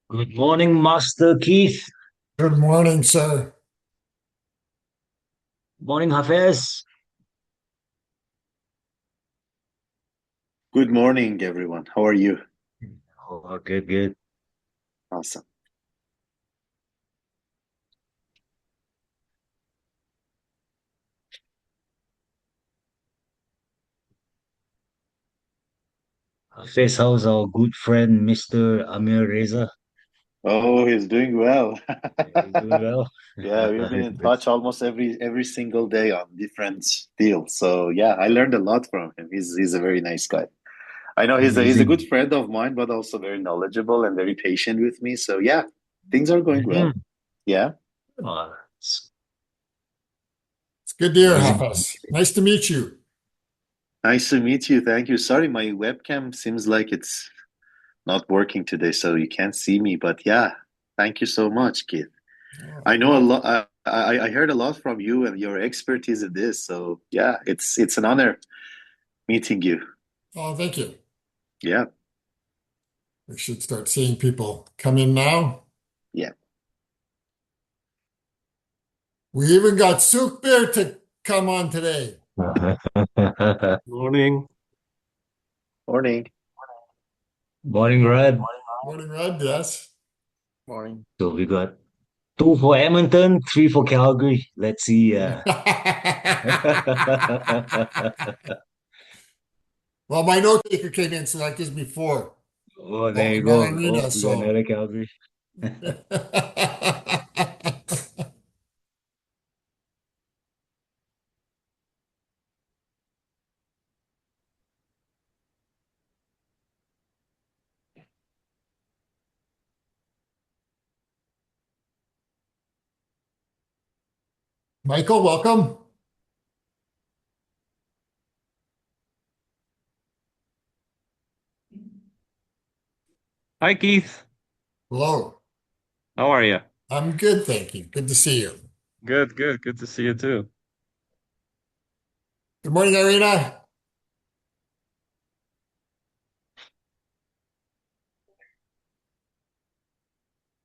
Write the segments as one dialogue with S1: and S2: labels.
S1: Good morning, Master Keith.
S2: Good morning, sir.
S1: Morning, Hafez.
S3: Good morning, everyone. How are you?
S1: Oh, good, good.
S3: Awesome.
S1: Hafez, how's our good friend, Mr. Amir Reza?
S3: Oh, he's doing well.
S1: He's doing well.
S3: Yeah, we've been in
S1: That's
S3: touch almost every single day on different deals. So yeah, I learned a lot from him. He's a very nice guy. I know he's a good
S1: amazing.
S3: friend of mine, but also very knowledgeable and very patient with me. So yeah, things are going well.
S1: Mhm.
S3: Yeah,
S1: It's
S2: It's good to hear,
S1: amazing.
S2: Hafez. Nice to meet you.
S3: nice to meet you. Thank you. Sorry, my webcam seems like it's not working today, so you can't see me. But yeah, thank you so much, kid. I know a lot. I heard a lot from you and your expertise in this. So yeah, it's an honor meeting you.
S2: Oh, thank you.
S3: Yeah,
S2: We should start seeing people come in now.
S3: yeah.
S2: We even got Sukbir to come on today.
S4: Morning.
S3: Morning.
S1: Morning, Rad.
S2: Morning, Red. Yes.
S4: Morning.
S1: So we got two for Edmonton, three for Calgary. Let's see.
S2: Well, my note taker came in, so that gives me four.
S1: Oh, there
S2: Oh,
S1: you
S2: no,
S1: go. Oh,
S2: Irina,
S1: we got
S2: so.
S1: another Calgary.
S2: Michael, welcome.
S4: Hi, Keith.
S2: Hello.
S4: How are you?
S2: I'm good, thank you. Good to see you.
S4: Good, good. Good to see you too.
S2: Good morning, Irina.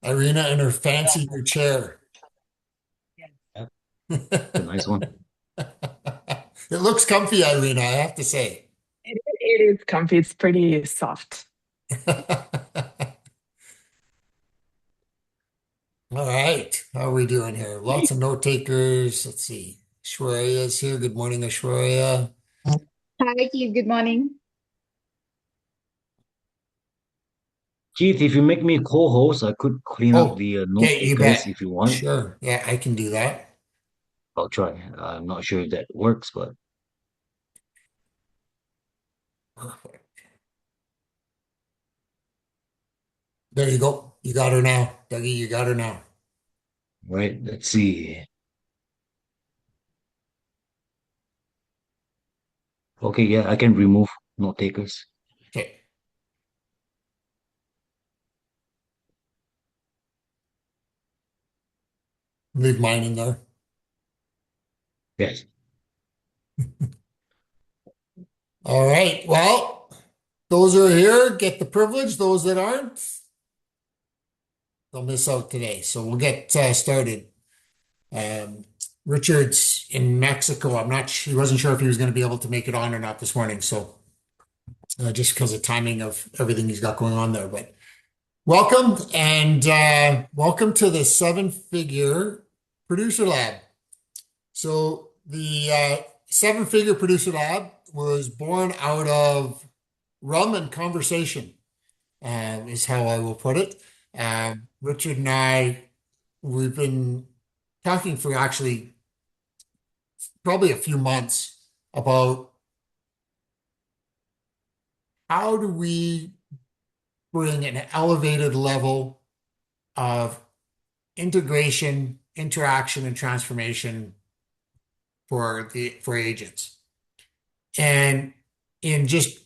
S2: Irina in her fancy new chair.
S1: Yeah, it's a
S2: It
S1: nice one.
S2: looks comfy, Irina, I have to say.
S5: It is comfy. It's pretty soft.
S2: All right. How are we doing here? Lots of note takers. Let's see. Ashwarya's here. Good morning, Ashwarya.
S6: Hi, Keith. Good morning.
S1: Keith, if you make me co-host, I could clean up
S2: Oh,
S1: the note
S2: okay, you
S1: takers
S2: bet.
S1: if you want.
S2: Sure. Yeah, I can do that.
S1: I'll try. I'm not sure if that works, but
S2: Perfect. There you go. You got her now. Dougie, you got her now.
S1: right. Let's see. Okay, yeah, I can remove note takers.
S2: Okay. Leave mine in there.
S1: Yes.
S2: All right. Well, those who are here get the privilege. Those that aren't, they'll miss out today. So we'll get started. Um, Richard's in Mexico. I'm not, he wasn't sure if he was going to be able to make it on or not this morning. So just because of timing of everything he's got going on there. But welcome and welcome to the Seven Figure Producer Lab. So the Seven Figure Producer Lab was born out of rum and conversation, is how I will put it. Richard and I, we've been talking for actually probably a few months about how do we bring an elevated level of integration, interaction, and transformation for agents. And in just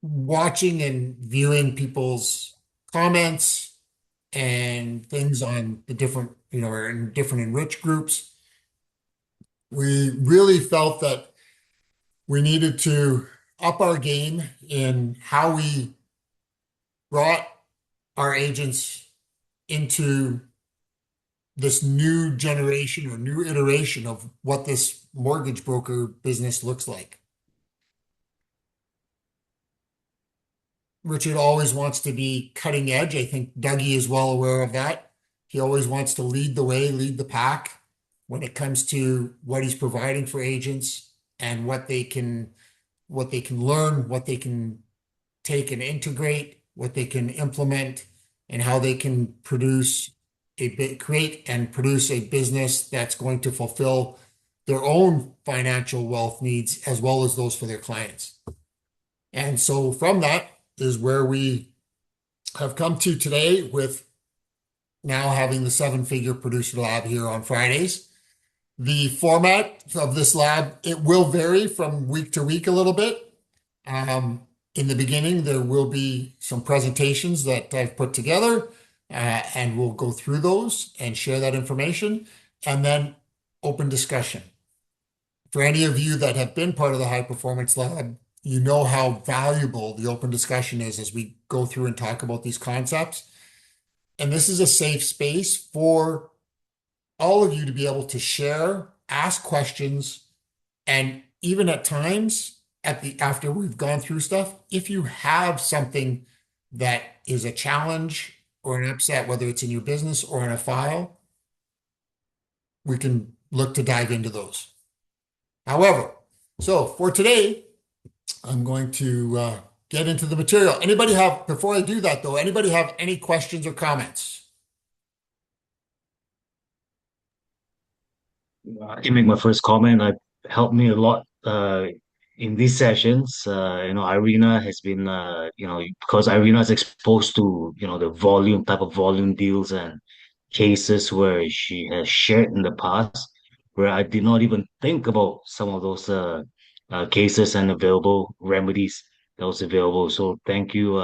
S2: watching and viewing people's comments and things on the different, or in different enrich groups, we really felt that we needed to up our game in how we brought our agents into this new generation or new iteration of what this mortgage broker business looks like. Richard always wants to be cutting edge. I think Dougie is well aware of that. He always wants to lead the way, lead the pack when it comes to what he's providing for agents and what they can learn, what they can take and integrate, what they can implement, and how they can create and produce a business that's going to fulfill their own financial wealth needs as well as those for their clients. And so from that is where we have come to today, with now having the 7-figure producer lab here on Fridays. The format of this lab, it will vary from week to week a little bit. In the beginning, there will be some presentations that I've put together, and we'll go through those and share that information, and then open discussion. For any of you that have been part of the High Performance Lab, you know how valuable the open discussion is as we go through and talk about these concepts. And this is a safe space for all of you to be able to share, ask questions, and even at times after we've gone through stuff, if you have something that is a challenge or an upset, whether it's in your business or in a file, we can look to dive into those. However, so for today, I'm going to get into the material. Before I do that though, anybody have any questions or comments?
S1: I can make my first comment. Helped me a lot in these sessions. Irina has been, because Irina is exposed to, the type of volume deals and cases where she has shared in the past, where I did not even think about some of those cases and available remedies that was available. So thank you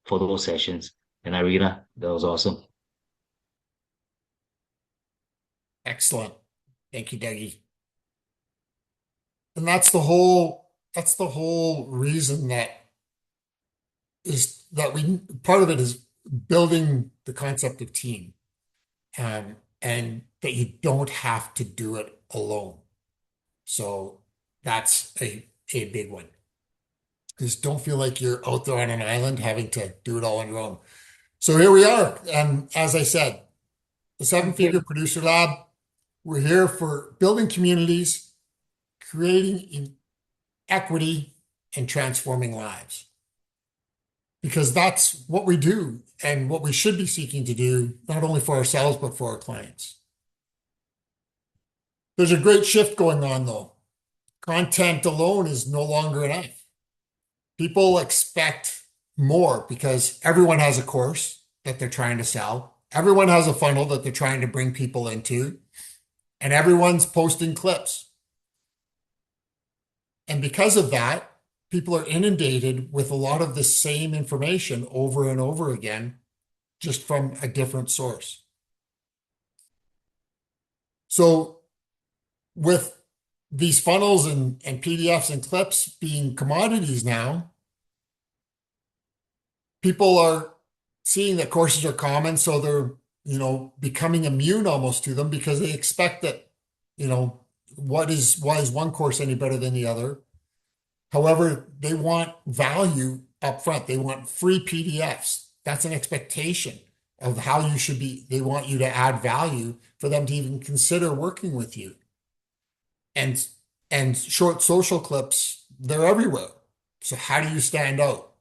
S1: for those sessions. And Irina, that was awesome.
S2: Excellent. Thank you, Dougie. And that's the whole reason part of it is building the concept of team, and that you don't have to do it alone. So that's a big one. Just don't feel like you're out there on an island having to do it all on your own. So here we are. And as I said, the 7-figure producer lab, we're here for building communities, creating equity, and transforming lives. Because that's what we do and what we should be seeking to do, not only for ourselves, but for our clients. There's a great shift going on though. Content alone is no longer enough. People expect more because everyone has a course that they're trying to sell. Everyone has a funnel that they're trying to bring people into, and everyone's posting clips. And because of that, people are inundated with a lot of the same information over and over again, just from a different source. So with these funnels and PDFs and clips being commodities now, people are seeing that courses are common, so they're, becoming immune almost to them because they expect that, why is one course any better than the other? However, they want value up front. They want free PDFs. That's an expectation of how you should be. They want you to add value for them to even consider working with you. And short social clips, they're everywhere. So how do you stand out?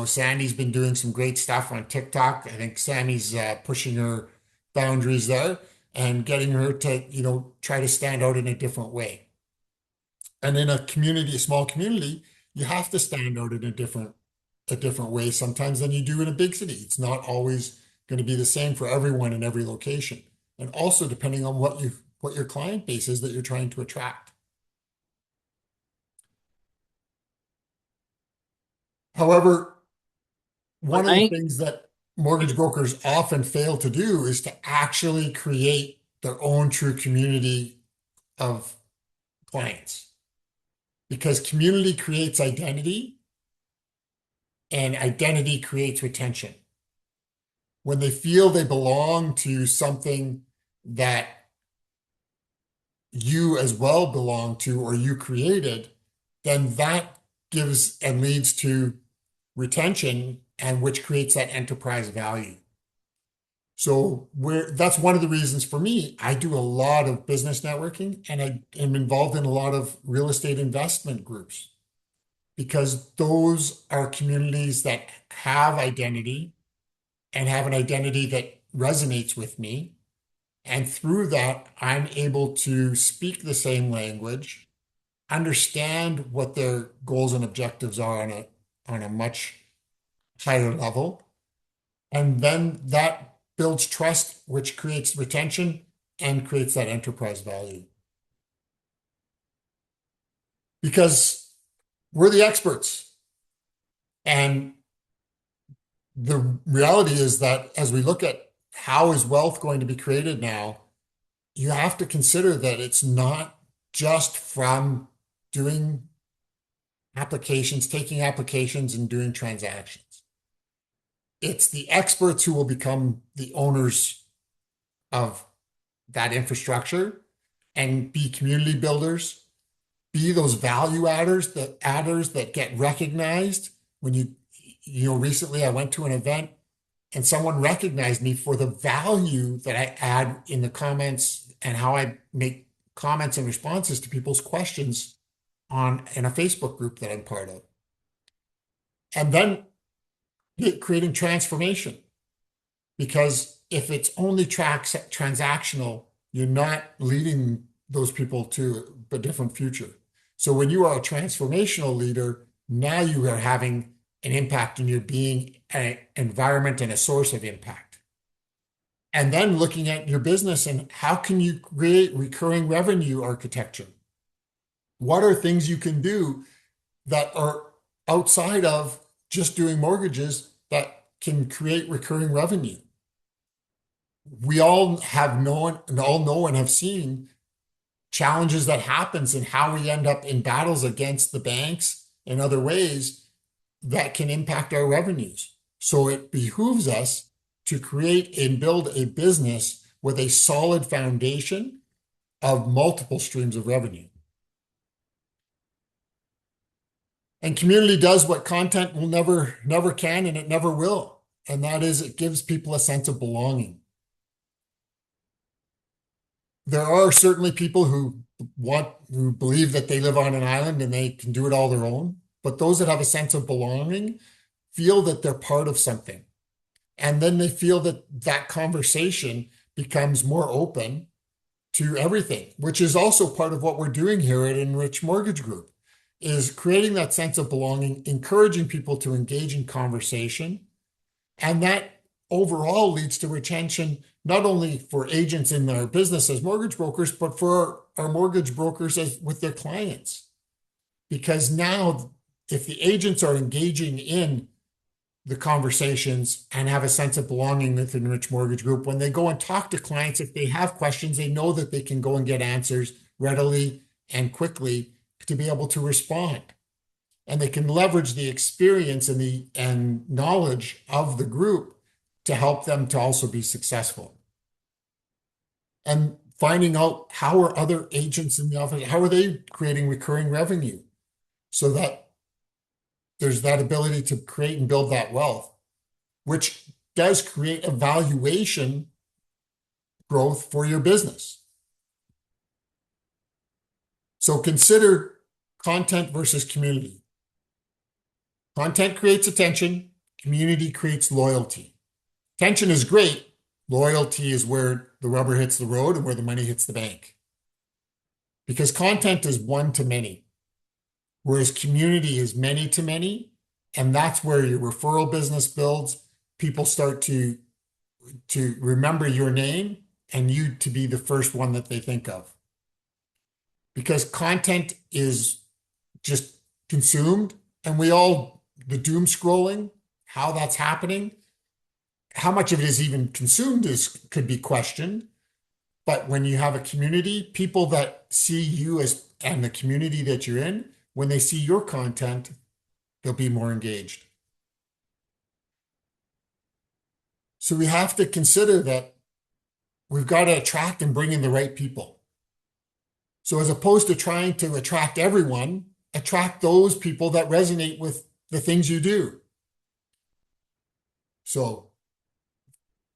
S2: Sandy's been doing some great stuff on TikTok. I think Sammy's pushing her boundaries there and getting her to, try to stand out in a different way. And in a small community, you have to stand out in a different way sometimes than you do in a big city. It's not always going to be the same for everyone in every location. And also depending on what your client base is that you're trying to attract. However, one of the things that mortgage brokers often fail to do is to actually create their own true community of clients. Because community creates identity, and identity creates retention. when they feel they belong to something that you as well belong to or you created, then that gives and leads to retention, and which creates that enterprise value. So that's one of the reasons for me, I do a lot of business networking and I am involved in a lot of real estate investment groups because those are communities that have identity and have an identity that resonates with me. And through that, I'm able to speak the same language, understand what their goals and objectives are on a much higher level. And then that builds trust, which creates retention and creates that enterprise value. Because we're the experts. And the reality is that as we look at how is wealth going to be created now, you have to consider that it's not just from doing applications, taking applications and doing transactions. It's the experts who will become the owners of that infrastructure and be community builders, be those value adders that get recognized. When recently I went to an event and someone recognized me for the value that I add in the comments and how I make comments and responses to people's questions in a Facebook group that I'm part of. And then creating transformation. Because if it's only transactional, you're not leading those people to a different future. So when you are a transformational leader, now you are having an impact and you're being an environment and a source of impact. And then looking at your business and how can you create recurring revenue architecture? What are things you can do that are outside of just doing mortgages that can create recurring revenue? We all know and have seen challenges that happens and how we end up in battles against the banks and other ways that can impact our revenues. So it behooves us to create and build a business with a solid foundation of multiple streams of revenue. And community does what content will never can, and it never will. And that is it gives people a sense of belonging. There are certainly people who believe that they live on an island and they can do it all their own. But those that have a sense of belonging feel that they're part of something. And then they feel that that conversation becomes more open to everything, which is also part of what we're doing here at Enrich Mortgage Group, is creating that sense of belonging, encouraging people to engage in conversation. And that overall leads to retention, not only for agents in their business as mortgage brokers, but for our mortgage brokers with their clients. Because now, if the agents are engaging in the conversations and have a sense of belonging within Enrich Mortgage Group, when they go and talk to clients, if they have questions, they know that they can go and get answers readily and quickly to be able to respond. And they can leverage the experience and knowledge of the group to help them to also be successful. And finding out how are other agents in the office, how are they creating recurring revenue so that there's that ability to create and build that wealth, which does create a valuation growth for your business. So consider content versus community. Content creates attention, community creates loyalty. Attention is great. Loyalty is where the rubber hits the road and where the money hits the bank. Because content is one to many, whereas community is many to many. And that's where your referral business builds. People start to remember your name and you to be the first one that they think of. Because content is just consumed, and the doom scrolling, how that's happening, how much of it is even consumed could be questioned. But when you have a community, people that see you and the community that you're in, when they see your content, they'll be more engaged. So we have to consider that we've got to attract and bring in the right people. So as opposed to trying to attract everyone, attract those people that resonate with the things you do. So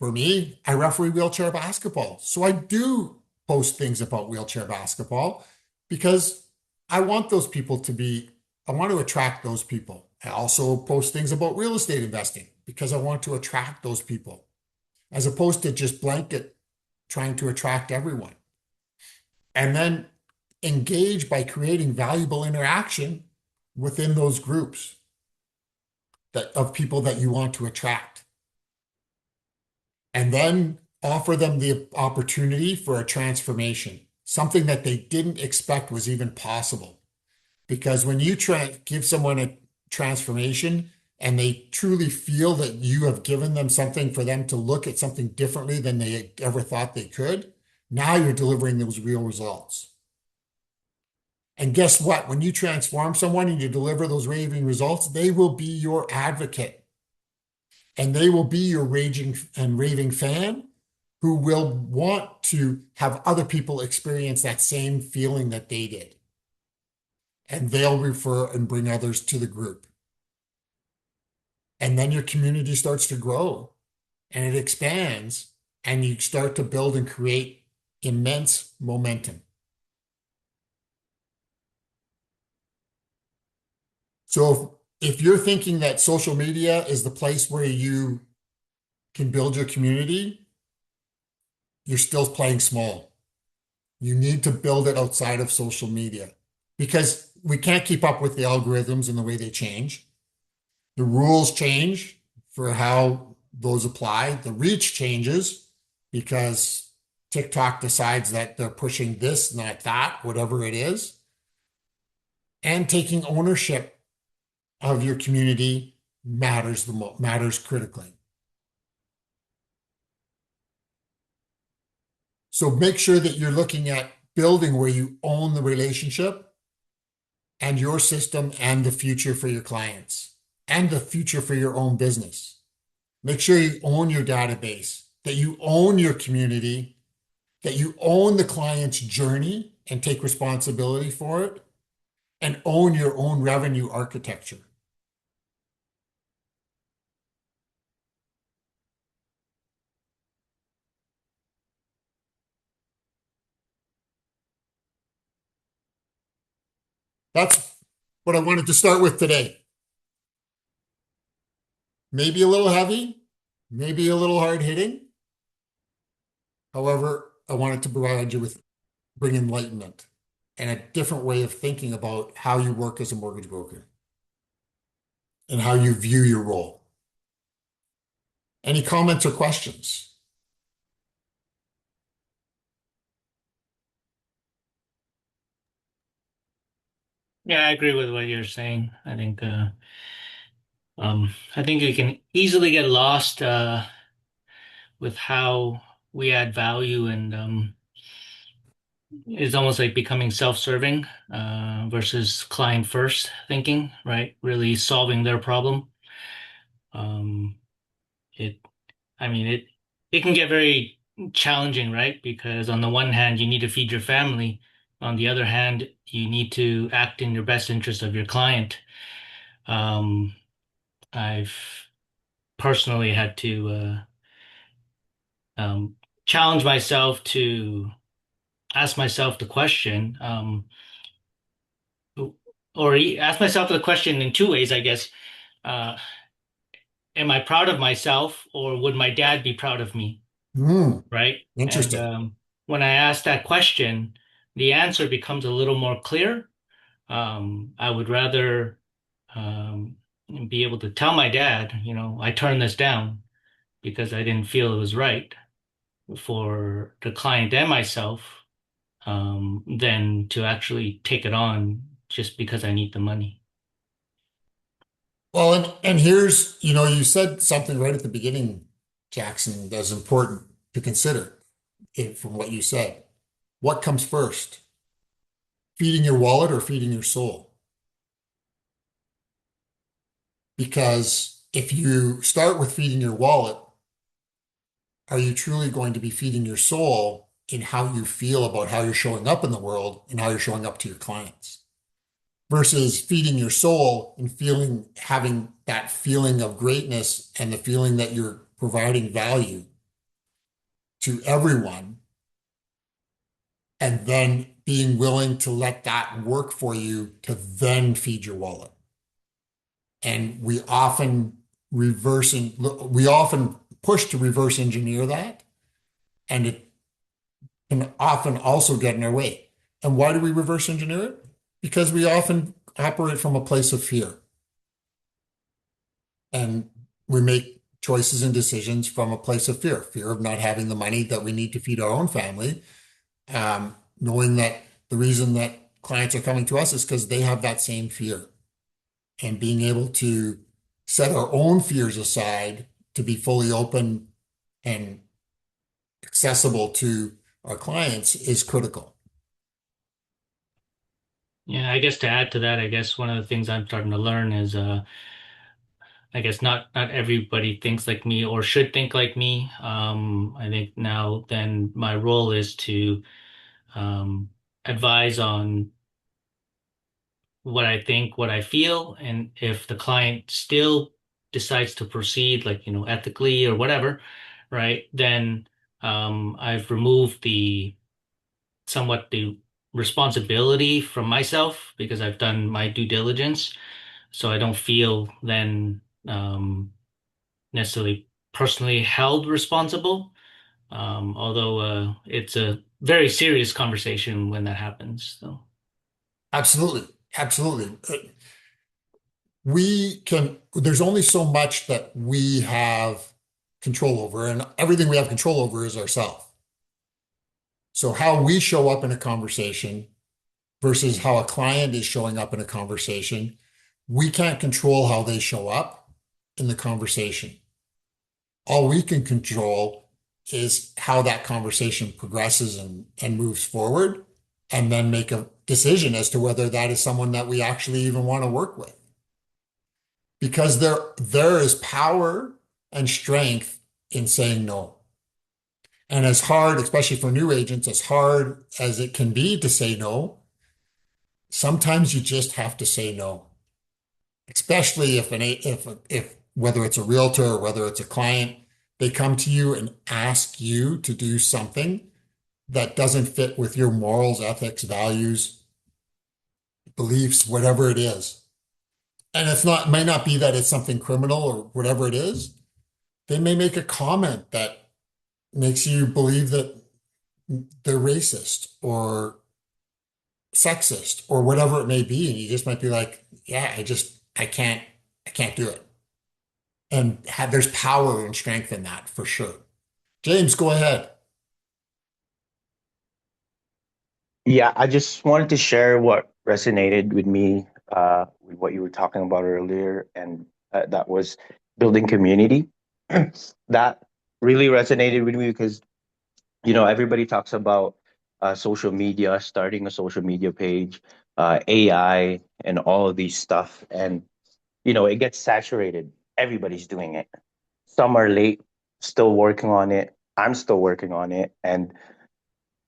S2: for me, I referee wheelchair basketball. So I do post things about wheelchair basketball because I want those people to be, I want to attract those people. I also post things about real estate investing because I want to attract those people, as opposed to just blanket trying to attract everyone. And then engage by creating valuable interaction within those groups of people that you want to attract. And then offer them the opportunity for a transformation, something that they didn't expect was even possible. Because when you give someone a transformation and they truly feel that you have given them something for them to look at something differently than they ever thought they could, now you're delivering those real results. And guess what? When you transform someone and you deliver those raving results, they will be your advocate. And they will be your raging and raving fan who will want to have other people experience that same feeling that they did. And they'll refer and bring others to the group. And then your community starts to grow and it expands and you start to build and create immense momentum. So if you're thinking that social media is the place where you can build your community, you're still playing small. You need to build it outside of social media because we can't keep up with the algorithms and the way they change. The rules change for how those apply. The reach changes because TikTok decides that they're pushing this, not that, whatever it is. And taking ownership of your community matters critically. So make sure that you're looking at building where you own the relationship and your system and the future for your clients and the future for your own business. Make sure you own your database, that you own your community, that you own the client's journey and take responsibility for it, and own your own revenue architecture. That's what I wanted to start with today. Maybe a little heavy, maybe a little hard hitting. However, I wanted to provide you with bring enlightenment and a different way of thinking about how you work as a mortgage broker and how you view your role. Any comments or questions?
S7: Yeah, I agree with what you're saying. I think you can easily get lost with how we add value, and it's almost like becoming self-serving versus client first thinking, right? Really solving their problem. Um, it, I mean, it can get very challenging, right? Because on the one hand, you need to feed your family. On the other hand, you need to act in your best interest of your client. Um, I've personally had to challenge myself to ask myself the question, or ask myself the question in two ways, I guess. Uh, am I proud of myself, or would my dad be proud of me? Right? And
S2: Interesting.
S7: when I ask that question, the answer becomes a little more clear. I would rather um, be able to tell my dad, I turned this down because I didn't feel it was right for the client and myself, than to actually take it on just because I need the money.
S2: Well, and here's, you said something right at the beginning, Jackson, that's important to consider from what you said. What comes first? Feeding your wallet or feeding your soul? Because if you start with feeding your wallet, are you truly going to be feeding your soul in how you feel about how you're showing up in the world and how you're showing up to your clients? Versus feeding your soul and having that feeling of greatness and the feeling that you're providing value to everyone, and then being willing to let that work for you to then feed your wallet. And we often push to reverse engineer that, and it can often also get in our way. And why do we reverse engineer it? Because we often operate from a place of fear. And we make choices and decisions from a place of fear of not having the money that we need to feed our own family, knowing that the reason that clients are coming to us is because they have that same fear. And being able to set our own fears aside to be fully open and accessible to our clients is critical.
S7: Yeah, I guess to add to that, I guess one of the things I'm starting to learn is I guess not everybody thinks like me or should think like me. I think now then my role is to advise on what I think, what I feel, and if the client still decides to proceed, like, ethically or whatever, right, then I've removed somewhat the responsibility from myself because I've done my due diligence. So I don't feel then necessarily personally held responsible. Although it's a very serious conversation when that happens. So.
S2: Absolutely. Absolutely. There's only so much that we have control over, and everything we have control over is ourselves. So how we show up in a conversation versus how a client is showing up in a conversation, we can't control how they show up in the conversation. All we can control is how that conversation progresses and moves forward, and then make a decision as to whether that is someone that we actually even want to work with. Because there is power and strength in saying no. And as hard, especially for new agents, as hard as it can be to say no, sometimes you just have to say no. Especially if whether it's a realtor or whether it's a client, they come to you and ask you to do something that doesn't fit with your morals, ethics, values, beliefs, whatever it is. And it might not be that it's something criminal or whatever it is. They may make a comment that makes you believe that they're racist or sexist or whatever it may be. And you just might be like, yeah, I can't do it. And there's power and strength in that for sure. James, go ahead.
S8: Yeah, I just wanted to share what resonated with me with what you were talking about earlier, and that was building community. That really resonated with me because, everybody talks about social media, starting a social media page, AI, and all of these stuff. And, it gets saturated. Everybody's doing it. Some are late, still working on it. I'm still working on it. And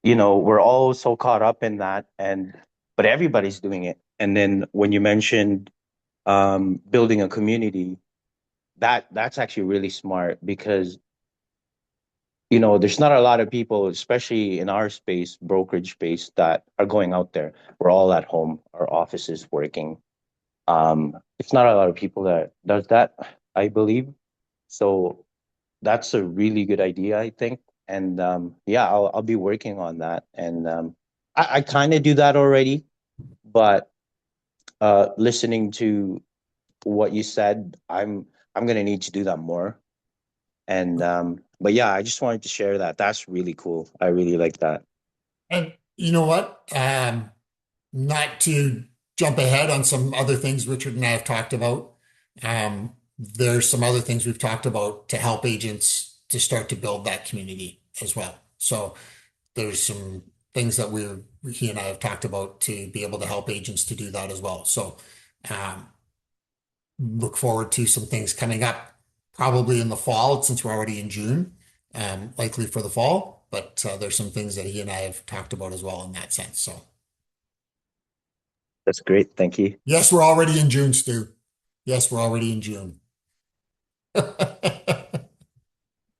S8: we're all so caught up in that, but everybody's doing it. And then when you mentioned building a community, that's actually really smart because there's not a lot of people, especially in our space, brokerage space, that are going out there. We're all at home, our offices working. It's not a lot of people that does that, I believe. So that's a really good idea, I think. And yeah, I'll be working on that. And I kind of do that already, but listening to what you said, I'm gonna need to do that more. And but yeah, I just wanted to share that. That's really cool. I really like that.
S2: And you know what? Not to jump ahead on some other things Richard and I have talked about. There's some other things we've talked about to help agents to start to build that community as well. So there's some things that he and I have talked about to be able to help agents to do that as well. So um, look forward to some things coming up probably in the fall since we're already in June. likely for the fall, but there's some things that he and I have talked about as well in that sense. So
S8: That's great. Thank you.
S2: yes, we're already in June, Stu. Yes, we're already in June.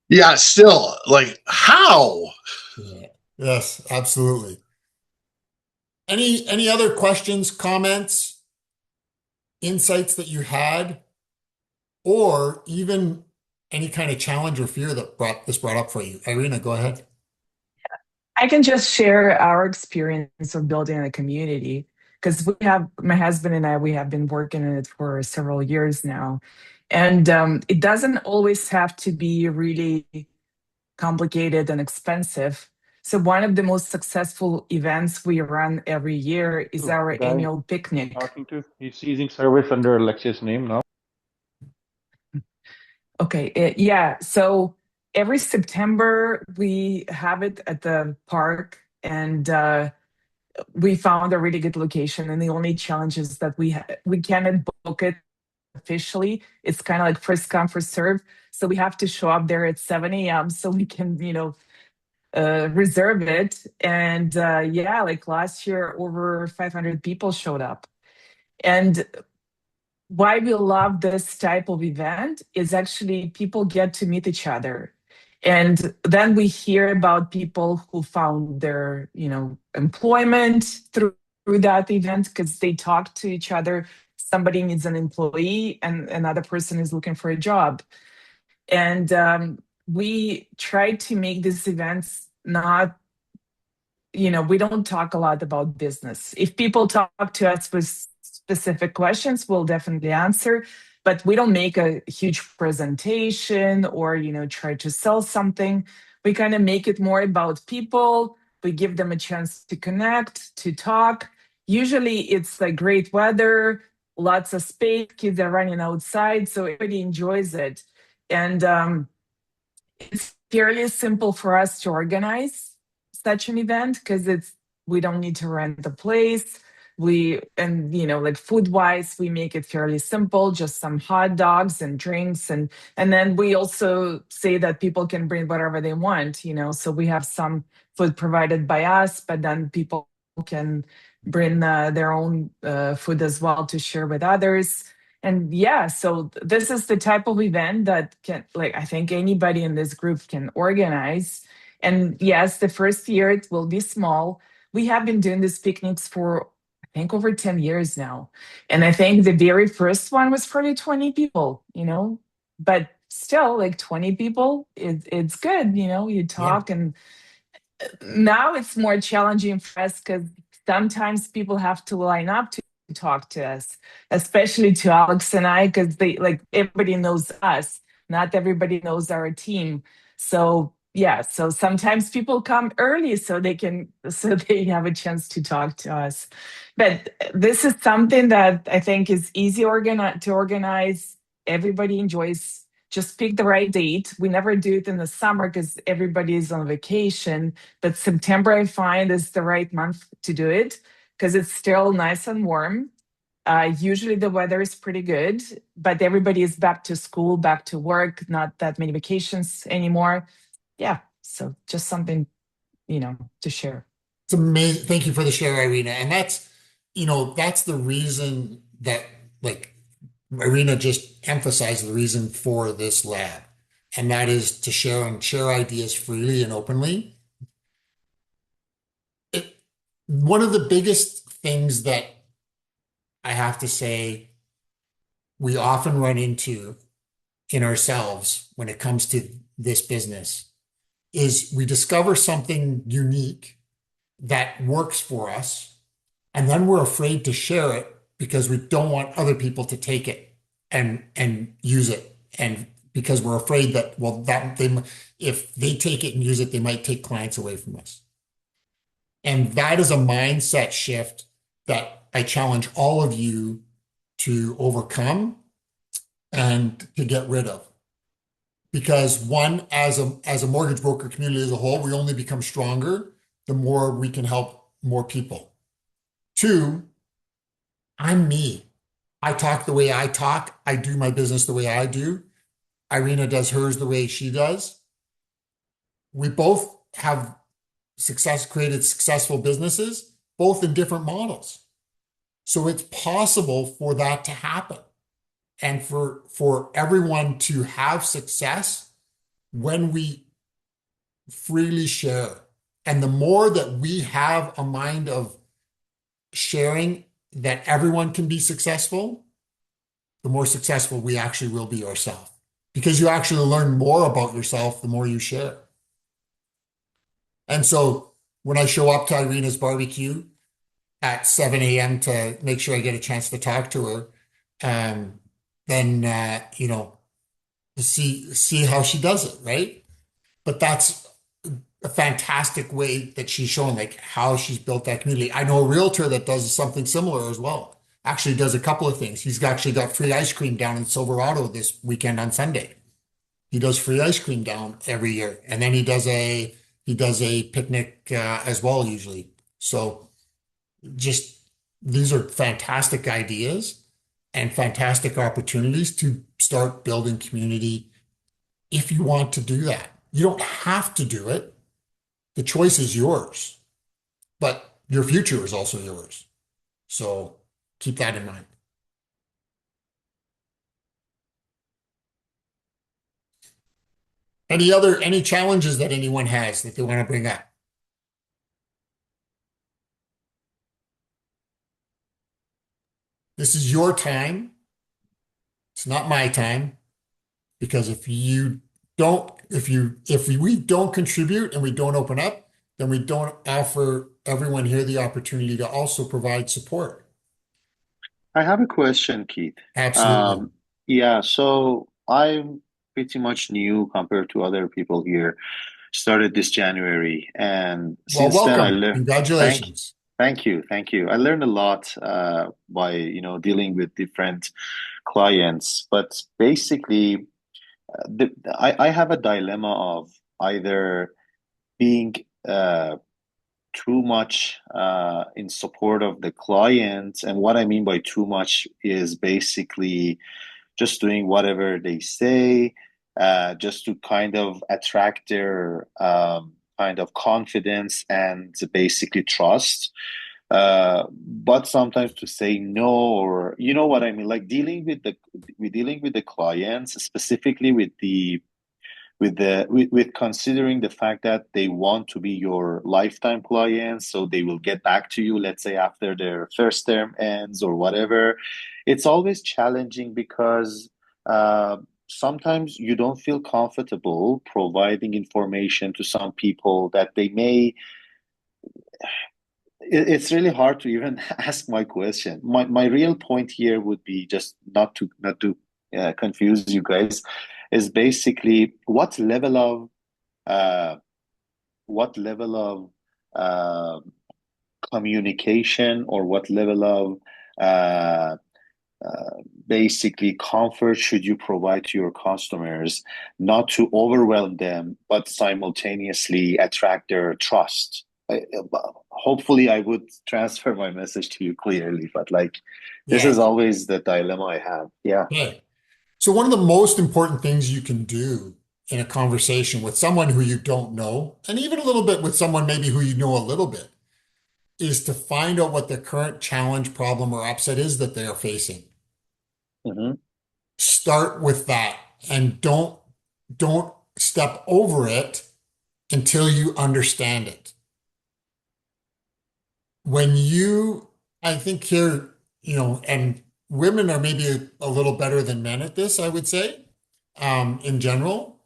S9: Yeah, still, like, how?
S2: Yeah. Yes, absolutely. Any other questions, comments, insights that you had, or even any kind of challenge or fear that brought up for you? Irina, go ahead.
S5: I can just share our experience of building a community because my husband and I, we have been working in it for several years now. And it doesn't always have to be really complicated and expensive. So, one of the most successful events we run every year is
S4: Ooh,
S5: our
S4: guy
S5: annual picnic.
S4: talking to, he's using service under Alexia's name now.
S5: Okay, yeah. So every September we have it at the park, and we found a really good location. And the only challenge is that we cannot book it officially. It's kind of like first come first serve. So we have to show up there at 7 a.m. so we can reserve it. And yeah, like last year, over 500 people showed up. And why we love this type of event is actually people get to meet each other. And then we hear about people who found their, employment through that event because they talk to each other. Somebody needs an employee and another person is looking for a job. And we try to make these events not, we don't talk a lot about business. If people talk to us with specific questions, we'll definitely answer, but we don't make a huge presentation or, try to sell something. We kind of make it more about people. We give them a chance to connect, to talk. Usually it's like great weather, lots of space, kids are running outside, so everybody enjoys it. And it's fairly simple for us to organize such an event because we don't need to rent the place. Like food wise, we make it fairly simple, just some hot dogs and drinks. And then we also say that people can bring whatever they want, so we have some food provided by us, but then people can bring their own food as well to share with others. And yeah, so this is the type of event that can, like, I think anybody in this group can organize. And yes, the first year it will be small. We have been doing these picnics for, I think, over 10 years now. And I think the very first one was probably 20 people, but still, like 20 people, it's good, you
S2: Yeah.
S5: talk. And now it's more challenging for us because sometimes people have to line up to talk to us, especially to Alex and I, because they like everybody knows us. Not everybody knows our team. So yeah, so sometimes people come early so they have a chance to talk to us. But this is something that I think is easy to organize. Everybody enjoys. Just pick the right date. We never do it in the summer because everybody is on vacation, but September I find is the right month to do it because it's still nice and warm. Usually the weather is pretty good, but everybody is back to school, back to work, not that many vacations anymore. Yeah, so just something, to share.
S2: It's amazing. Thank you for the share, Irina. And that's the reason that, like, Irina just emphasized the reason for this lab, and that is to share ideas freely and openly. One of the biggest things that I have to say we often run into in ourselves when it comes to this business is we discover something unique that works for us, and then we're afraid to share it because we don't want other people to take it and use it, and because we're afraid that, well, if they take it and use it, they might take clients away from us. And that is a mindset shift that I challenge all of you to overcome and to get rid of. Because one, as a mortgage broker community as a whole, we only become stronger the more we can help more people. Two, I'm me. I talk the way I talk. I do my business the way I do. Irina does hers the way she does. we both have created successful businesses, both in different models. So it's possible for that to happen and for everyone to have success when we freely share. And the more that we have a mind of sharing that everyone can be successful, the more successful we actually will be ourselves. Because you actually learn more about yourself the more you share. And so when I show up to Irina's barbecue at 7 a.m. to make sure I get a chance to talk to her, then see how she does it, right? But that's a fantastic way that she's showing like how she's built that community. I know a realtor that does something similar as well. Actually does a couple of things. He's actually got free ice cream down in Silverado this weekend on Sunday. He does free ice cream down every year, and then he does a picnic as well usually. So just these are fantastic ideas and fantastic opportunities to start building community if you want to do that. You don't have to do it. The choice is yours, but your future is also yours. So keep that in mind. Any challenges that anyone has that they want to bring up? This is your time. It's not my time, because if we don't contribute and we don't open up, then we don't offer everyone here the opportunity to also provide support.
S3: I have a question, Keith.
S2: Absolutely.
S3: Yeah, so I'm pretty much new compared to other people here. Started this January, and
S2: Well,
S3: since then I
S2: welcome.
S3: learned.
S2: Congratulations.
S3: Thank you. I learned a lot by dealing with different clients, but basically, I have a dilemma of either being too much in support of the client, and what I mean by too much is basically just doing whatever they say, just to kind of attract their kind of confidence and basically trust. But sometimes to say no, or you know what I mean, like dealing with the clients, specifically with considering the fact that they want to be your lifetime clients, so they will get back to you, let's say after their first term ends or whatever. It's always challenging because sometimes you don't feel comfortable providing information to some people that they may. It's really hard to even ask my question. My real point here would be just not to confuse you guys, is basically uh, what level of uh, communication, or what level of uh, basically comfort should you provide to your customers, not to overwhelm them, but simultaneously attract their trust. Hopefully, I would transfer my message to you clearly, but like, this
S2: Yeah.
S3: is always the dilemma I have. Yeah.
S2: Okay. So one of the most important things you can do in a conversation with someone who you don't know, and even a little bit with someone maybe who you know a little bit, is to find out what the current challenge, problem, or upset is that they are facing.
S3: Hmm.
S2: Start with that and don't step over it until you understand it. When you, I think here, and women are maybe a little better than men at this, I would say, in general,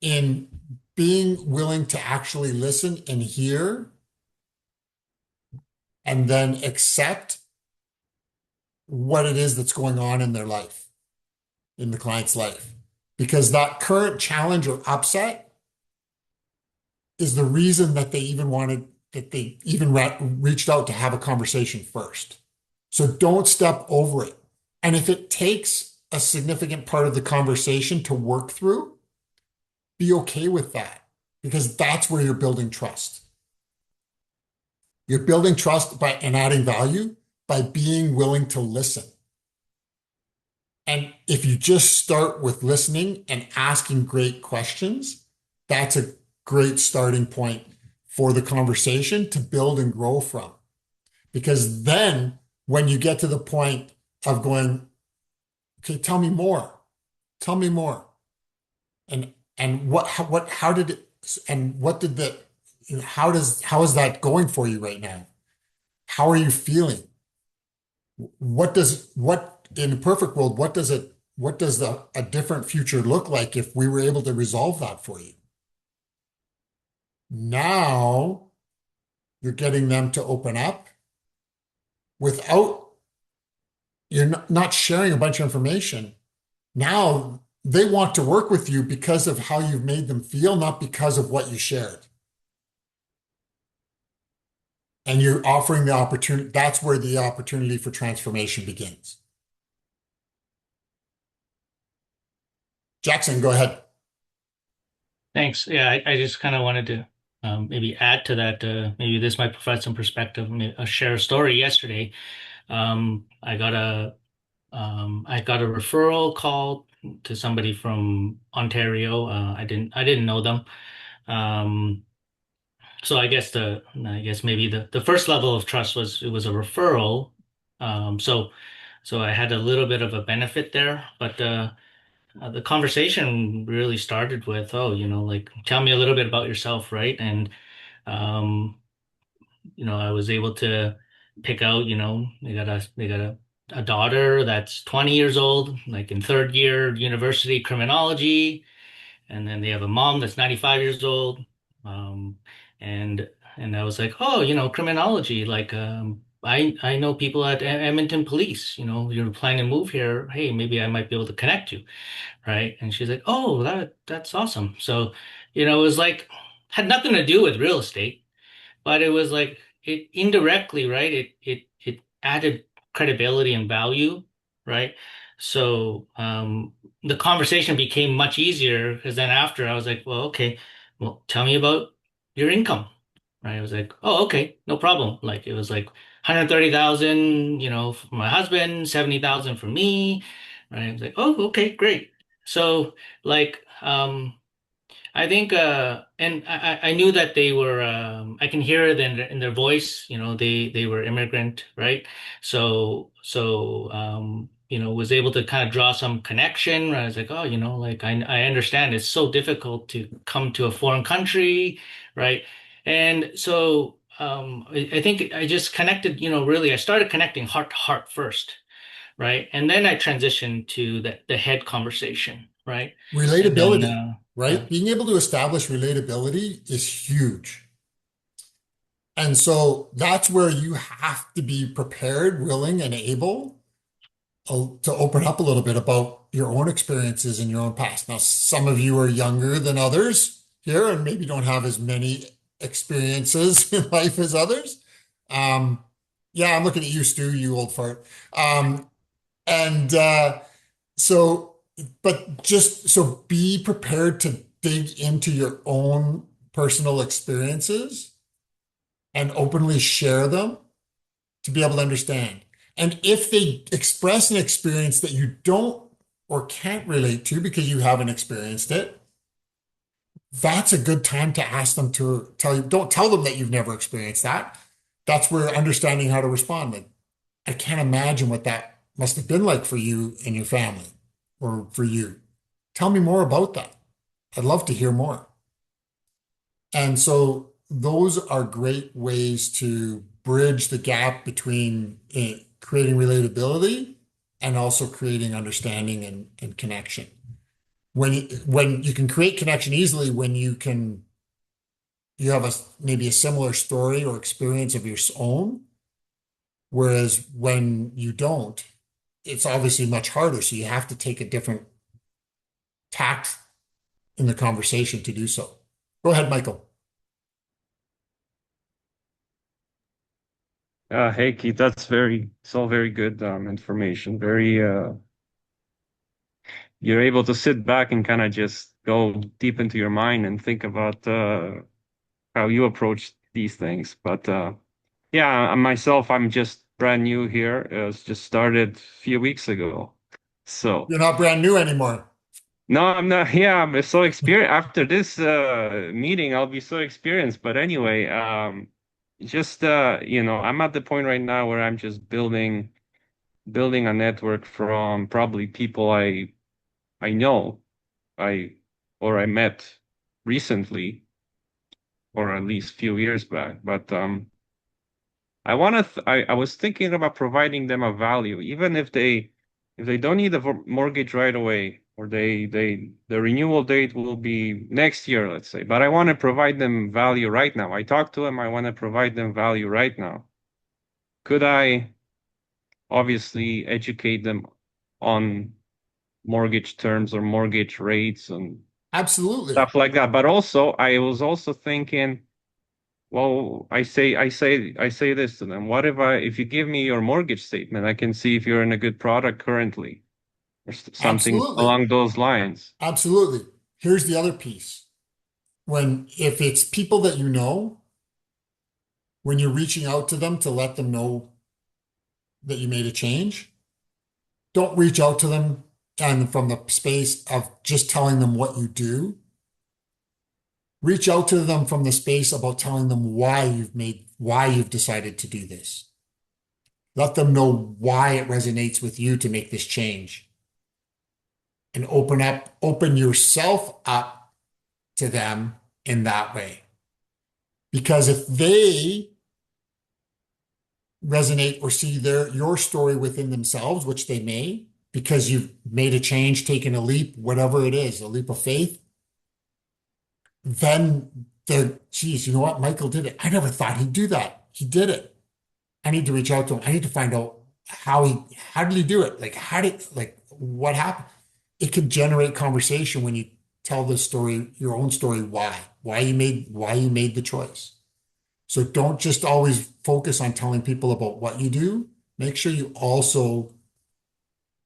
S2: in being willing to actually listen and hear and then accept what it is that's going on in their life, in the client's life. Because that current challenge or upset is the reason that they even reached out to have a conversation first. So don't step over it. And if it takes a significant part of the conversation to work through, be okay with that, because that's where you're building trust. You're building trust and adding value by being willing to listen. And if you just start with listening and asking great questions, that's great starting point for the conversation to build and grow from. Because then when you get to the point of going, okay, tell me more, tell me more. And how did it, and what did the, how is that going for you right now? How are you feeling? What in a perfect world, what does a different future look like if we were able to resolve that for you? Now you're getting them to open up without, you're not sharing a bunch of information. Now they want to work with you because of how you've made them feel, not because of what you shared. And you're offering the opportunity. That's where the opportunity for transformation begins. Jackson, go ahead.
S7: Thanks. Yeah, I just kind of wanted to maybe add to that. Maybe this might provide some perspective. I'll share a story yesterday. I got a referral call to somebody from Ontario. I didn't know them. Um, so I guess maybe the first level of trust was it was a referral. So I had a little bit of a benefit there, but the conversation really started with, oh, like tell me a little bit about yourself, right? And um, I was able to pick out, they got a daughter that's 20 years old, like in third year university criminology, and then they have a mom that's 95 years old. Um, and I was like, oh, criminology, like I know people at Edmonton Police, you're planning to move here. Hey, maybe I might be able to connect you, right? And she's like, oh, that's awesome. So, it was like had nothing to do with real estate, but it was like it indirectly, right? It added credibility and value, right? So the conversation became much easier because then after I was like, well, okay, well, tell me about your income, right? I was like, oh, okay, no problem. Like it was like 130,000, for my husband, 70,000 for me, right? I was like, oh, okay, great. So like I think, and I knew that they were. I can hear it in their voice. They were immigrant, right? So was able to kind of draw some connection. I was like, oh, like I understand it's so difficult to come to a foreign country, right? And so I think I just connected. Really, I started connecting heart to heart first, right? And then I transitioned to the head conversation, right? And then,
S2: Relatability,
S7: yeah.
S2: right? Being able to establish relatability is huge. And so that's where you have to be prepared, willing, and able to open up a little bit about your own experiences in your own past. Now, some of you are younger than others here and maybe don't have as many experiences in life as others. Um, yeah, I'm looking at you, Stu, you old fart. And so, but just so be prepared to dig into your own personal experiences and openly share them to be able to understand. And if they express an experience that you don't or can't relate to because you haven't experienced it, that's a good time to ask them to tell you. Don't tell them that you've never experienced that. That's where understanding how to respond. Like, I can't imagine what that must have been like for you and your family or for you. Tell me more about that. I'd love to hear more. And so those are great ways to bridge the gap between creating relatability and also creating understanding and connection. When you can create connection easily, when you have maybe a similar story or experience of your own, whereas when you don't, it's obviously much harder. So you have to take a different tact in the conversation to do so. Go ahead, Michael.
S10: Hey Keith, it's all very good information. You're able to sit back and kind of just go deep into your mind and think about how you approach these things. But yeah, myself, I'm just brand new here. It's just started a few weeks ago. So
S2: You're not brand new anymore.
S10: No, I'm not. Yeah, I'm so experienced. After this meeting, I'll be so experienced. But anyway, just I'm at the point right now where I'm just building a network from probably people I know, I or I met recently, or at least few years back. But I was thinking about providing them a value, even if they don't need a mortgage right away, or the renewal date will be next year, let's say. But I want to provide them value right now. I talked to them, I want to provide them value right now. Could I obviously educate them on mortgage terms or mortgage rates and
S2: Absolutely.
S10: stuff like that? But also, I was also thinking, well, I say this to them. What if you give me your mortgage statement, I can see if you're in a good product currently, or something
S2: Absolutely.
S10: along those lines.
S2: Absolutely. Here's the other piece. If it's people that you know, when you're reaching out to them to let them know that you made a change, don't reach out to them and from the space of just telling them what you do. Reach out to them from the space about telling them why you've decided to do this. Let them know why it resonates with you to make this change. And open yourself up to them in that way. Because if they resonate or see your story within themselves, which they may, because you've made a change, taken a leap, whatever it is, a leap of faith, then geez, you know what? Michael did it. I never thought he'd do that. He did it. I need to reach out to him. I need to find out how did he do it? What happened? It could generate conversation when you tell the story, your own story, why you made the choice. So don't just always focus on telling people about what you do. Make sure you also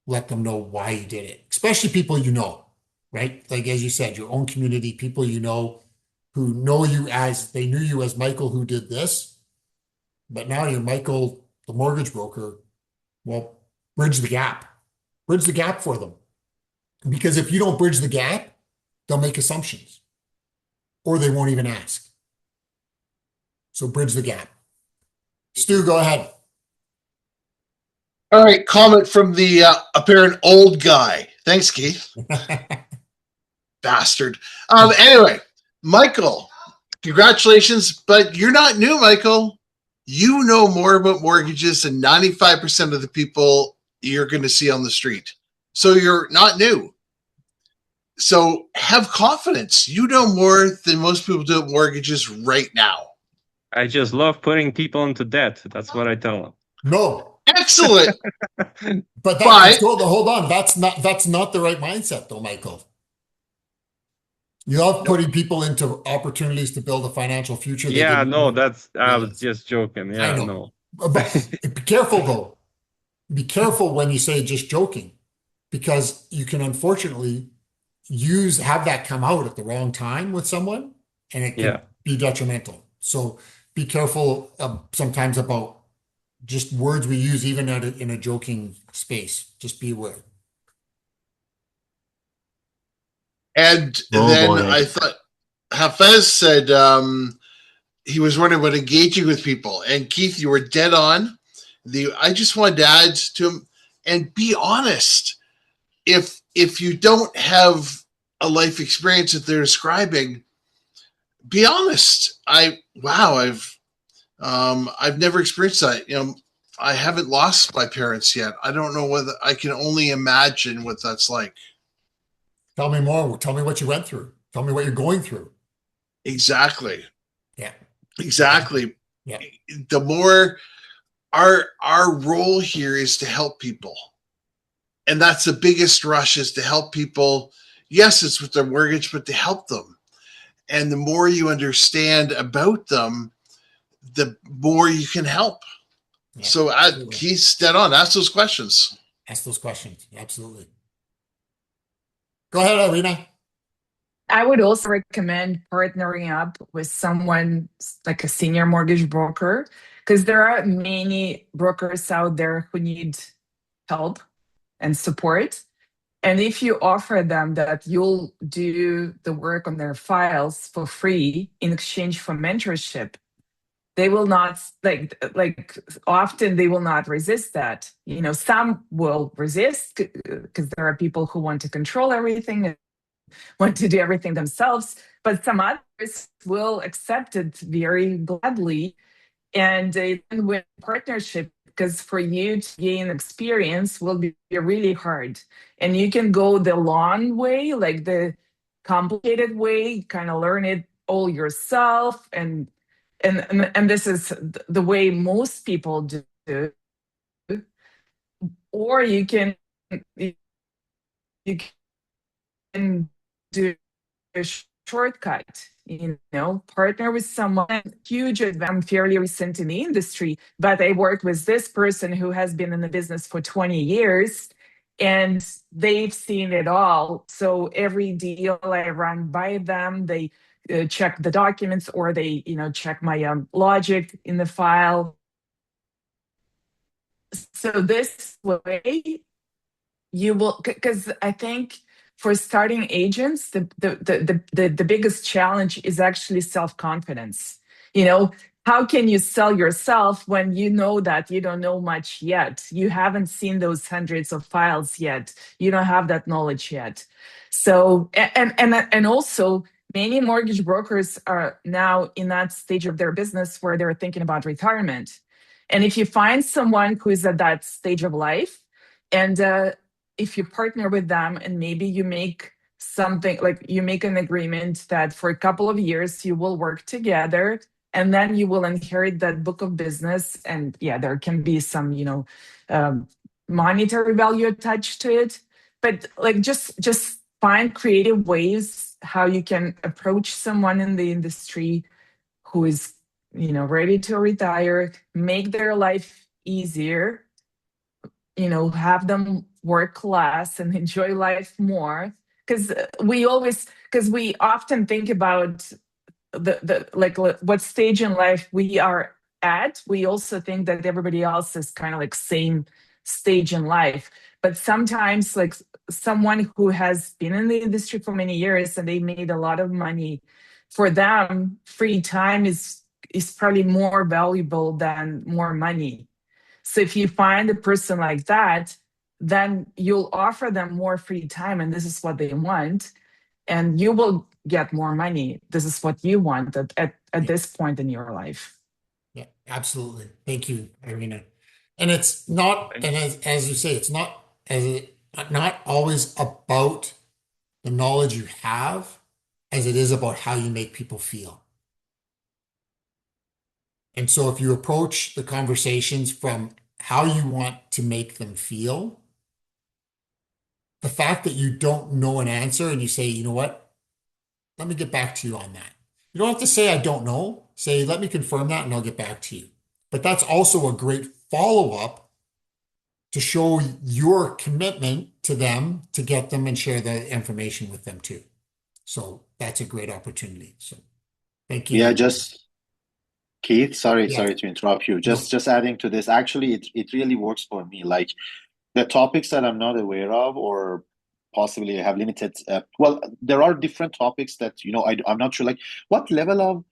S2: let them know why you did it, especially people you know, right? Like as you said, your own community, people you know who know you as they knew you as Michael who did this, but now you're Michael, the mortgage broker. Well, bridge the gap. Bridge the gap for them. Because if you don't bridge the gap, they'll make assumptions or they won't even ask. So bridge the gap. Stu, go ahead.
S9: All right, comment from the apparent old guy. Thanks, Keith. Bastard. Anyway, Michael, congratulations, but you're not new, Michael. You know more about mortgages than 95% of the people you're going to see on the street. So you're not new. So have confidence. You know more than most people do about mortgages right now.
S10: I just love putting people into debt. That's what I tell them.
S2: No.
S9: Excellent.
S2: But hold on. That's not the right mindset though, Michael. You love putting people into opportunities to build a financial future.
S10: Yeah, no, I was just joking. Yeah,
S2: I know.
S10: no.
S2: But be careful though. Be careful when you say just joking, because you can unfortunately have that come out at the wrong time with someone, and it can be detrimental. So be careful sometimes about just words we use, even in a joking space. Just be aware.
S9: And I thought Hafez said he was wondering about engaging with people. And Keith, you were dead on. I just wanted to add to him and be honest. If you don't have a life experience that they're describing, be honest. I've never experienced that. I haven't lost my parents yet. I don't know whether I can only imagine what that's like.
S2: Tell me more. Tell me what you went through. Tell me what you're going through.
S9: Exactly.
S2: Yeah.
S9: Exactly.
S2: Yeah.
S9: The more our role here is to help people. And that's the biggest rush, is to help people. Yes, it's with their mortgage, but to help them. And the more you understand about them, the more you can help. Yeah, so Keith's dead on. Ask those questions.
S2: Ask those questions. Absolutely. Go ahead, Irina.
S5: I would also recommend partnering up with someone like a senior mortgage broker, because there are many brokers out there who need help and support. And if you offer them that you'll do the work on their files for free in exchange for mentorship, they will not like often they will not resist that. Some will resist because there are people who want to control everything and want to do everything themselves, but some others will accept it very gladly, and a win partnership, because for you to gain experience will be really hard, and you can go the long way, like the complicated way, kind of learn it all yourself, and this is the way most people do, or you can do a shortcut, partner with someone huge. I'm fairly recent in the industry, but I work with this person who has been in the business for 20 years, and they've seen it all. So every deal I run by them, they check the documents, or they check my logic in the file. So this way you will, because I think for starting agents, the biggest challenge is actually self-confidence. How can you sell yourself when you know that you don't know much yet? You haven't seen those hundreds of files yet. You don't have that knowledge yet. So, and also many mortgage brokers are now in that stage of their business where they're thinking about retirement. And if you find someone who is at that stage of life, and if you partner with them, and maybe you make something, like you make an agreement that for a couple of years you will work together, and then you will inherit that book of business, and yeah, there can be some monetary value attached to it, but like just find creative ways how you can approach someone in the industry who is ready to retire, make their life easier, have them work less and enjoy life more. Because we often think about the like what stage in life we are at. We also think that everybody else is kind of like same stage in life. But sometimes, like someone who has been in the industry for many years and they made a lot of money, for them, free time is probably more valuable than more money. So if you find a person like that, then you'll offer them more free time, and this is what they want, and you will get more money. This is what you want at this point in your life.
S2: Yeah, absolutely. Thank you, Irina. And it's not, and as you say, it's not always about the knowledge you have as it is about how you make people feel. And so if you approach the conversations from how you want to make them feel, the fact that you don't know an answer and you say, you know what, let me get back to you on that. You don't have to say, I don't know. Say, let me confirm that and I'll get back to you. But that's also a great follow-up to show your commitment to them, to get them and share the information with them too. So that's a great opportunity. So thank you.
S3: Yeah, just Keith, sorry
S2: Yeah.
S3: to interrupt you. Just adding to this, actually, it really works for me. Like the topics that I'm not aware of, or possibly have limited, well, there are different topics that, I'm not sure, like what level of,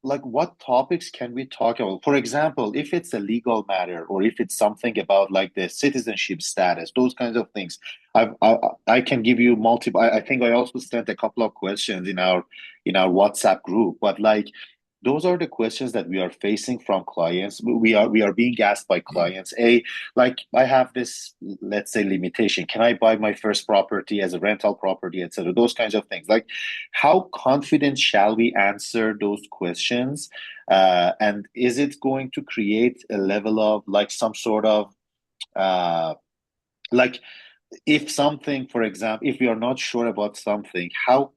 S3: like what topics can we talk about? For example, if it's a legal matter, or if it's something about like the citizenship status, those kinds of things, I can give you multiple. I think I also sent a couple of questions in our WhatsApp group, but like those are the questions that we are facing from clients. We are being asked by clients, like I have this, let's say, limitation. Can I buy my first property as a rental property, etc.? Those kinds of things. Like, how confident shall we answer those questions? And is it going to create a level of like some sort of like, if something, for example, if we are not sure about something, how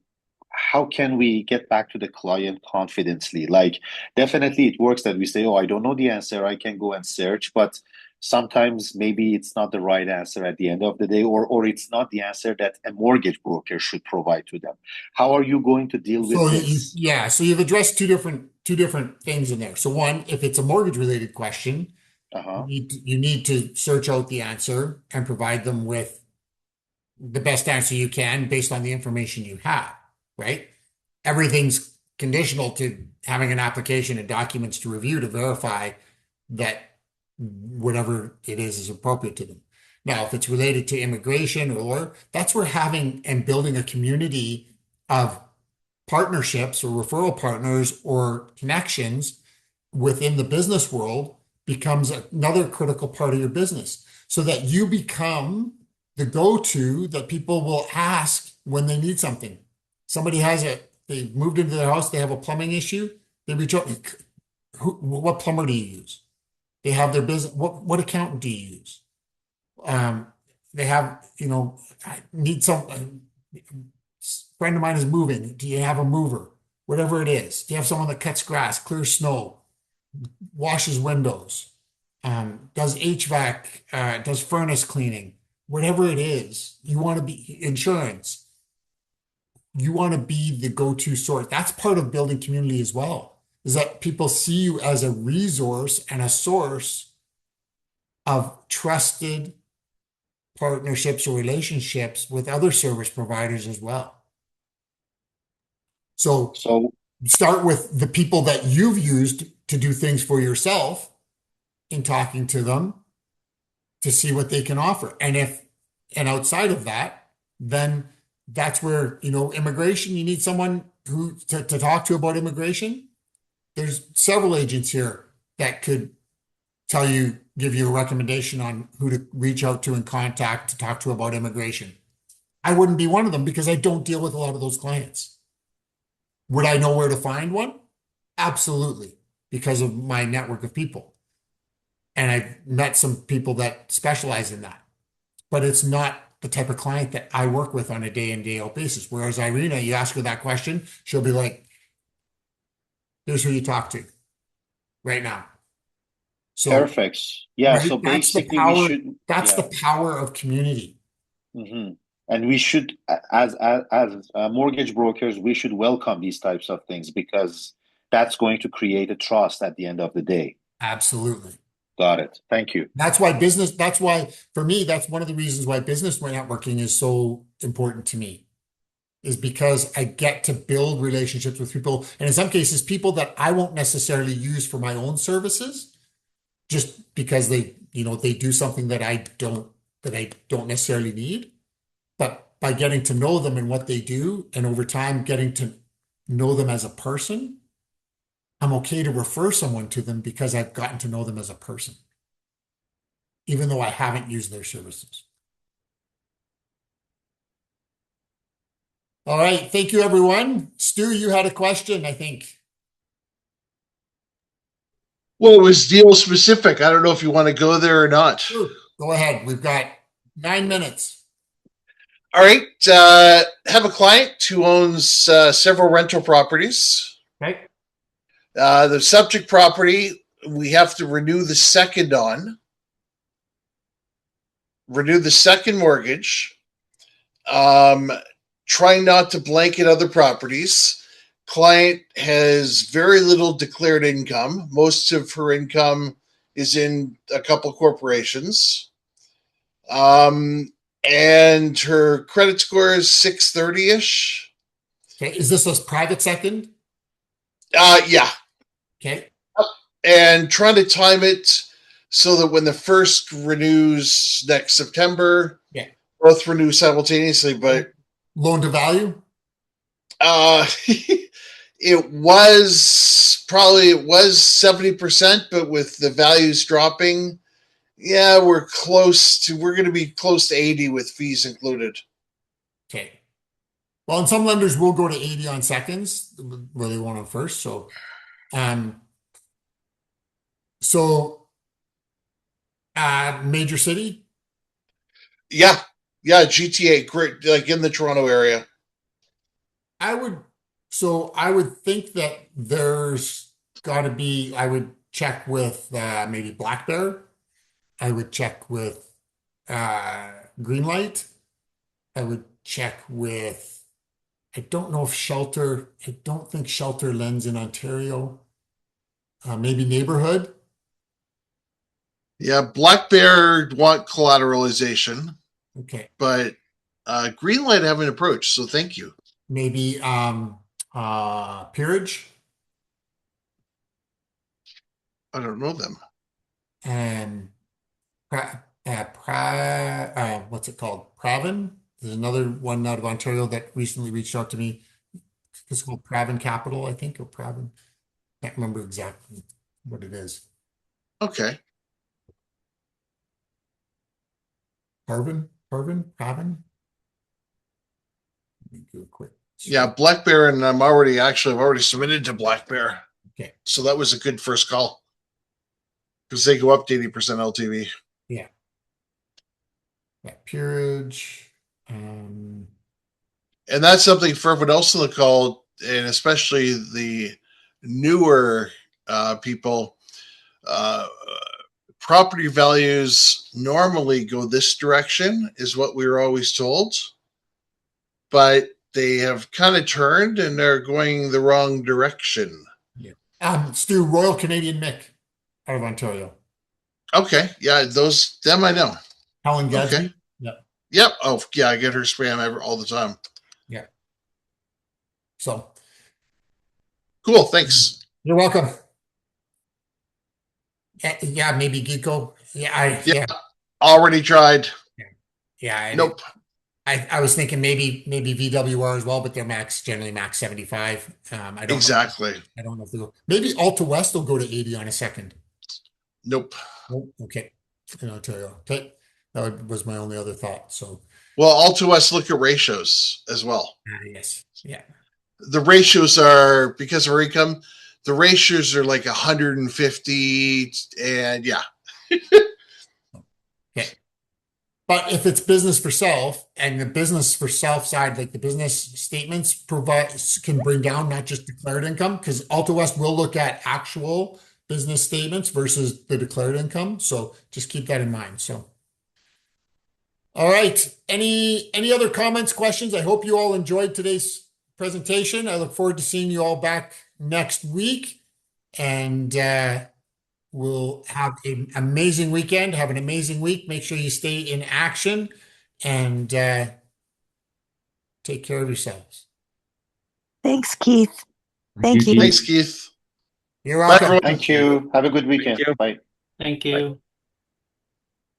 S3: can we get back to the client confidently? Like, definitely it works that we say, oh, I don't know the answer, I can go and search, but sometimes maybe it's not the right answer at the end of the day, or it's not the answer that a mortgage broker should provide to them. How are you going to deal with this?
S2: So you've addressed two different things in there. So one, if it's a mortgage related question, you need to search out the answer and provide them with the best answer you can based on the information you have, right? Everything's conditional to having an application and documents to review to verify that whatever it is appropriate to them. Now, if it's related to immigration, or that's where having and building a community of partnerships or referral partners or connections within the business world becomes another critical part of your business, so that you become the go-to that people will ask when they need something. Somebody they moved into their house, they have a plumbing issue, they reach out, what plumber do you use? They have their business, what accountant do you use? They have, I need friend of mine is moving. Do you have a mover? Whatever it is. Do you have someone that cuts grass, clears snow, washes windows, does HVAC, does furnace cleaning, whatever it is, you want to be insurance. You want to be the go-to source. That's part of building community as well, is that people see you as a resource and a source of trusted partnerships or relationships with other service providers as well. So start with the people that you've used to do things for yourself in talking to them to see what they can offer. And outside of that, then that's where, immigration, you need someone to talk to about immigration. There's several agents here that could give you a recommendation on who to reach out to and contact to talk to about immigration. I wouldn't be one of them because I don't deal with a lot of those clients. Would I know where to find one? Absolutely, because of my network of people. And I've met some people that specialize in that. But it's not the type of client that I work with on a day in, day out basis. Whereas Irina, you ask her that question, she'll be like, here's who you talk to right now. So
S3: perfect. Yeah.
S2: right,
S3: So basically,
S2: that's the power of community.
S3: Mm-hmm. And we should, as mortgage brokers, we should welcome these types of things because that's going to create a trust at the end of the day.
S2: Absolutely.
S3: Got it. Thank you.
S2: That's why for me, that's one of the reasons why business networking is so important to me, is because I get to build relationships with people. And in some cases, people that I won't necessarily use for my own services, just because they do something that I don't necessarily need. But by getting to know them and what they do, and over time getting to know them as a person, I'm okay to refer someone to them because I've gotten to know them as a person, even though I haven't used their services. All right. Thank you, everyone. Stu, you had a question, I think.
S9: Well, it was deal specific. I don't know if you want to go there or not.
S2: Sure. Go ahead. We've got 9 minutes.
S9: All right. Have a client who owns several rental properties.
S2: Okay.
S9: The subject property, we have to renew the second mortgage. Trying not to blanket other properties. Client has very little declared income. Most of her income is in a couple corporations. And her credit score is 630-ish.
S2: Okay. Is this a private second?
S9: Yeah.
S2: Okay.
S9: And trying to time it so that when the first renews next September, both renew simultaneously, but
S2: loan to value?
S9: It was 70%, but with the values dropping, we're going to be close to 80 with fees included.
S2: Okay. Well, and some lenders will go to 80 on seconds where they want them first. Major city?
S9: Yeah. GTA, great, like in the Toronto area.
S2: I would think that there's got to be, I would check with maybe Black Bear. I would check with Greenlight. I would check with, I don't know if Shelter, I don't think Shelter lends in Ontario. Maybe Neighborhood.
S9: Yeah, Black Bear want collateralization.
S2: Okay.
S9: But Greenlight I haven't approached, so thank you.
S2: Maybe Peerage
S9: I don't know them.
S2: and what's it called? Pravin. There's another one out of Ontario that recently reached out to me. It's called Pravin Capital, I think, or Pravin. Can't remember exactly what it is.
S9: Okay.
S2: Pravin. Let me do a quick.
S9: Yeah, Black Bear, and I've already submitted to Black Bear.
S2: Okay.
S9: So that was a good first call. Because they go up to 80% LTV.
S2: Yeah. Yeah, Peerage.
S9: And that's something for everyone else on the call, and especially the newer people. Property values normally go this direction, is what we were always told. But they have kind of turned and they're going the wrong direction.
S2: Yeah. Stu, Royal Canadian Mick out of Ontario.
S9: Okay. Yeah, them I know.
S2: Helen Gadsby.
S9: Okay.
S2: Yep.
S9: Yep. Oh, yeah, I get her spam all the time.
S2: Yeah. So.
S9: Cool. Thanks.
S2: You're welcome. Yeah, maybe Geeko. Yeah.
S9: Already tried.
S2: Yeah.
S9: Nope.
S2: I was thinking maybe VWR as well, but they're generally max 75. I don't
S9: exactly.
S2: know. I don't know if they'll maybe Alta West will go to 80 on a second.
S9: Nope.
S2: Oh, okay. In Ontario. Okay. That was my only other thought. So
S9: well, Alta West look at ratios as well.
S2: Yes. Yeah.
S9: The ratios are, because of our income, the ratios are like 150 and yeah.
S2: Okay. But if it's business for self, and the business for self side, like the business statements can bring down not just declared income, because Alta West will look at actual business statements versus the declared income. So just keep that in mind. So all right. Any other comments, questions? I hope you all enjoyed today's presentation. I look forward to seeing you all back next week. And we'll have an amazing weekend. Have an amazing week. Make sure you stay in action and take care of yourselves.
S11: Thanks, Keith. Thank you.
S9: Thanks, Keith.
S2: You're welcome.
S3: Thank you. Have a good weekend. Bye.
S7: Thank you.